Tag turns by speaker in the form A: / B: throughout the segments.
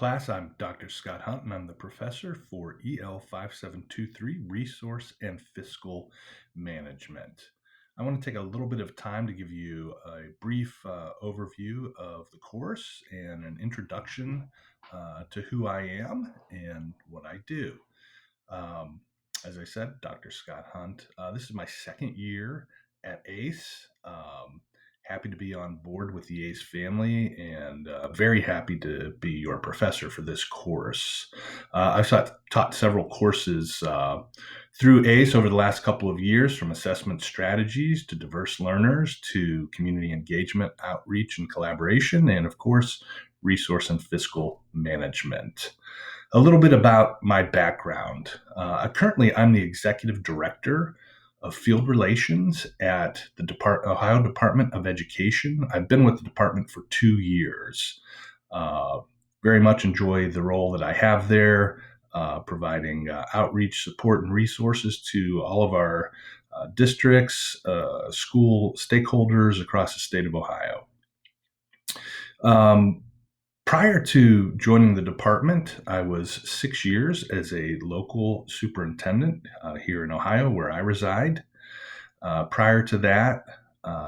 A: Class, I'm Dr. Scott Hunt, and I'm the professor for EL5723 Resource and Fiscal Management. I want to take a little bit of time to give you a brief overview of the course and an introduction to who I am and what I do. Um, as I said, Dr. Scott Hunt. This is my second year at ACE. Happy to be on board with the ACE family and very happy to be your professor for this course. I've taught several courses through ACE over the last couple of years, from assessment strategies to diverse learners to community engagement, outreach, and collaboration, and of course, resource and fiscal management. A little bit about my background. Currently, I'm the executive director of field relations at the Ohio Department of Education. I've been with the department for 2 years. Uh, Very much enjoy the role that I have there, providing outreach, support, and resources to all of our districts, school stakeholders across the state of Ohio. Um, Prior to joining the department, I was 6 years as a local superintendent here in Ohio, where I reside. Prior to that,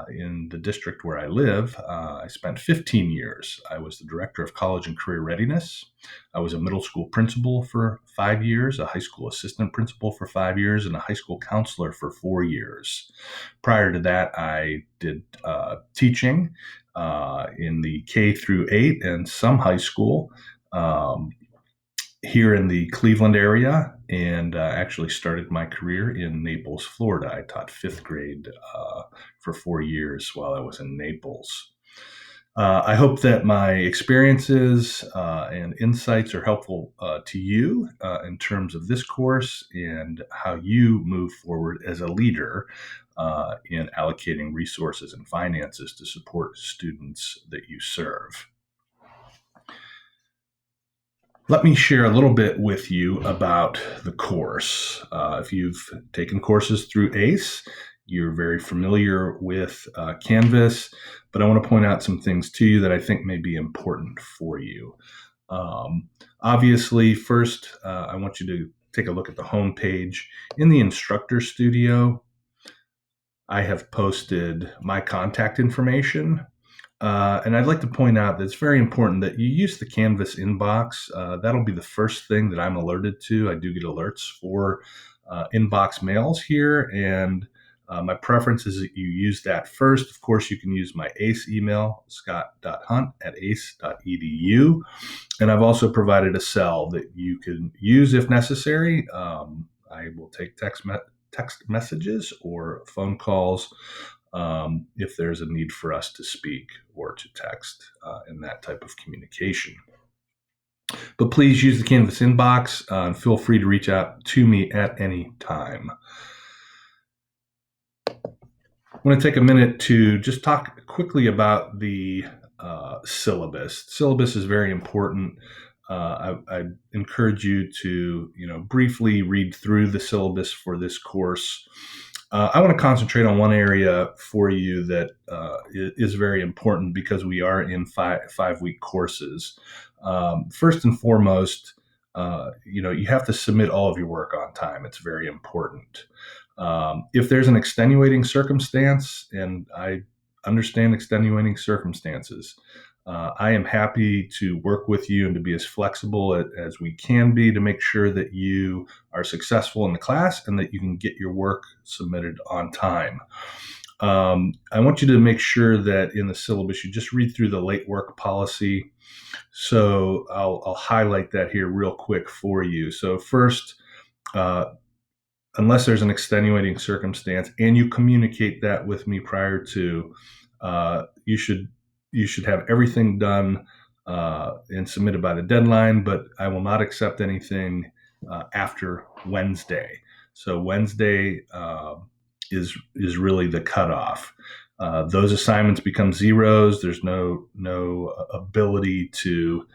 A: in the district where I live, I spent 15 years. I was the director of college and career readiness. I was a middle school principal for 5 years, a high school assistant principal for 5 years, and a high school counselor for 4 years. Prior to that, I did teaching in the K through 8 and some high school. Here in the Cleveland area, and actually started my career in Naples, Florida. I taught fifth grade for 4 years while I was in Naples. I hope that my experiences and insights are helpful to you in terms of this course and how you move forward as a leader in allocating resources and finances to support students that you serve. Let me share a little bit with you about the course. If you've taken courses through ACE, you're very familiar with Canvas, but I want to point out some things to you that I think may be important for you. Obviously, first, I want you to take a look at the home page. In the instructor studio, I have posted my contact information. And I'd like to point out that it's very important that you use the Canvas inbox. That'll be the first thing that I'm alerted to. I do get alerts for inbox mails here, and my preference is that you use that first. Of course, you can use my ACE email, scott.hunt@ace.edu. And I've also provided a cell that you can use if necessary. I will take text messages or phone calls if there's a need for us to speak or to text in that type of communication. But please use the Canvas inbox and feel free to reach out to me at any time. I want to take a minute to just talk quickly about the syllabus. Syllabus is very important. I encourage you to, briefly read through the syllabus for this course. I want to concentrate on one area for you that is very important because we are in 5-week courses. First and foremost, you have to submit all of your work on time. It's very important. If there's an extenuating circumstance, and I understand extenuating circumstances, I am happy to work with you and to be as flexible as we can be to make sure that you are successful in the class and that you can get your work submitted on time. I want you to make sure that in the syllabus, you just read through the late work policy. So I'll highlight that here real quick for you. So first, unless there's an extenuating circumstance and you communicate that with me prior to, you should have everything done and submitted by the deadline, but I will not accept anything after Wednesday. So Wednesday is really the cutoff. Those assignments become zeros. There's no ability to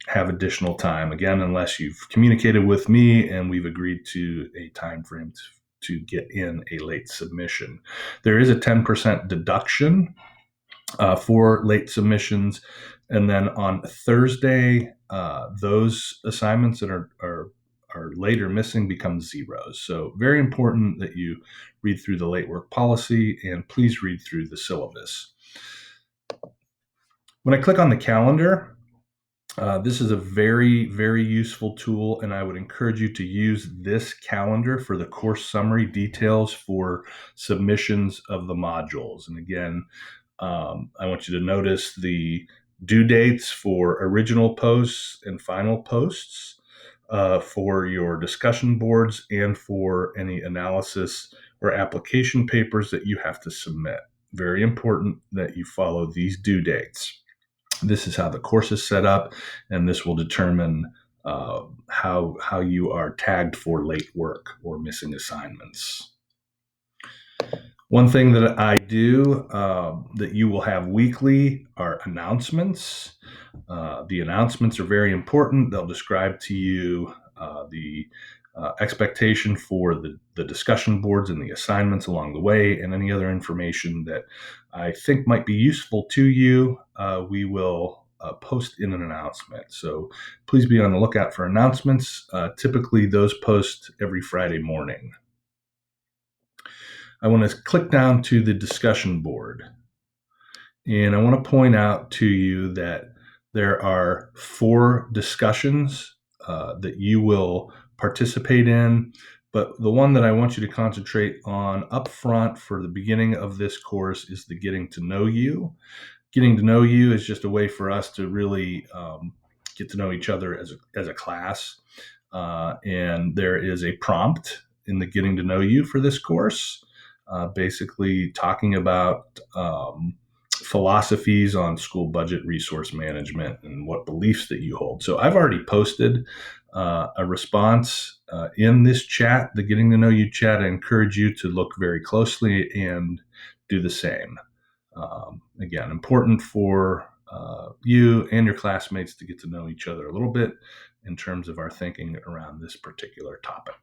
A: have additional time, again, unless you've communicated with me and we've agreed to a time frame to get in a late submission. There is a 10% deduction for late submissions. And then on Thursday, those assignments that are later missing become zeros. So very important that you read through the late work policy, and please read through the syllabus. When I click on the calendar, this is a very, very useful tool, and I would encourage you to use this calendar for the course summary details for submissions of the modules. And again, I want you to notice the due dates for original posts and final posts for your discussion boards and for any analysis or application papers that you have to submit. Very important that you follow these due dates. This is how the course is set up, and this will determine how you are tagged for late work or missing assignments. One thing that I do that you will have weekly are announcements. The announcements are very important. They'll describe to you the expectation for the discussion boards and the assignments along the way, and any other information that I think might be useful to you, we will post in an announcement. So please be on the lookout for announcements. Typically, those post every Friday morning. I want to click down to the discussion board. And I want to point out to you that there are 4 discussions that you will participate in. But the one that I want you to concentrate on up front for the beginning of this course is the getting to know you. Getting to know you is just a way for us to really get to know each other as a class. And there is a prompt in the getting to know you for this course, basically talking about philosophies on school budget resource management and what beliefs that you hold. So I've already posted a response in this chat, the Getting to Know You chat. I encourage you to look very closely and do the same. Again, important for you and your classmates to get to know each other a little bit in terms of our thinking around this particular topic.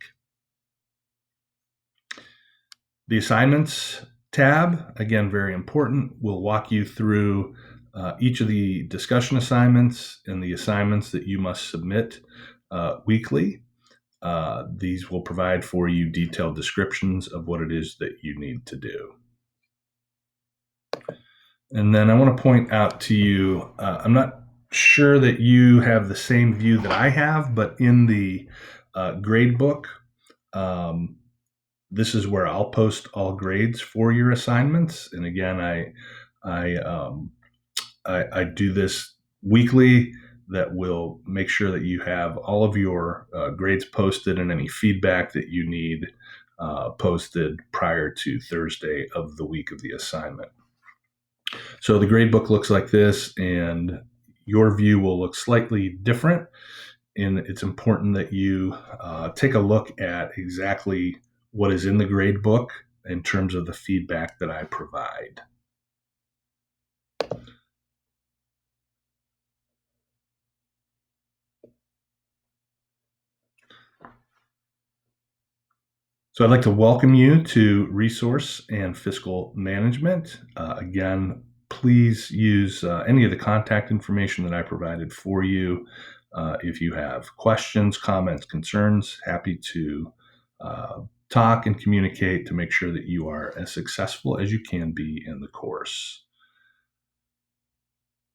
A: The assignments tab, again, very important. We'll walk you through each of the discussion assignments and the assignments that you must submit weekly. These will provide for you detailed descriptions of what it is that you need to do. And then I want to point out to you, I'm not sure that you have the same view that I have, but in the grade book, this is where I'll post all grades for your assignments. And again, I do this weekly. That will make sure that you have all of your grades posted and any feedback that you need posted prior to Thursday of the week of the assignment. So the grade book looks like this, and your view will look slightly different. And it's important that you take a look at exactly what is in the grade book in terms of the feedback that I provide. So I'd like to welcome you to Resource and Fiscal Management. Again, please use any of the contact information that I provided for you. If you have questions, comments, concerns, happy to talk and communicate to make sure that you are as successful as you can be in the course.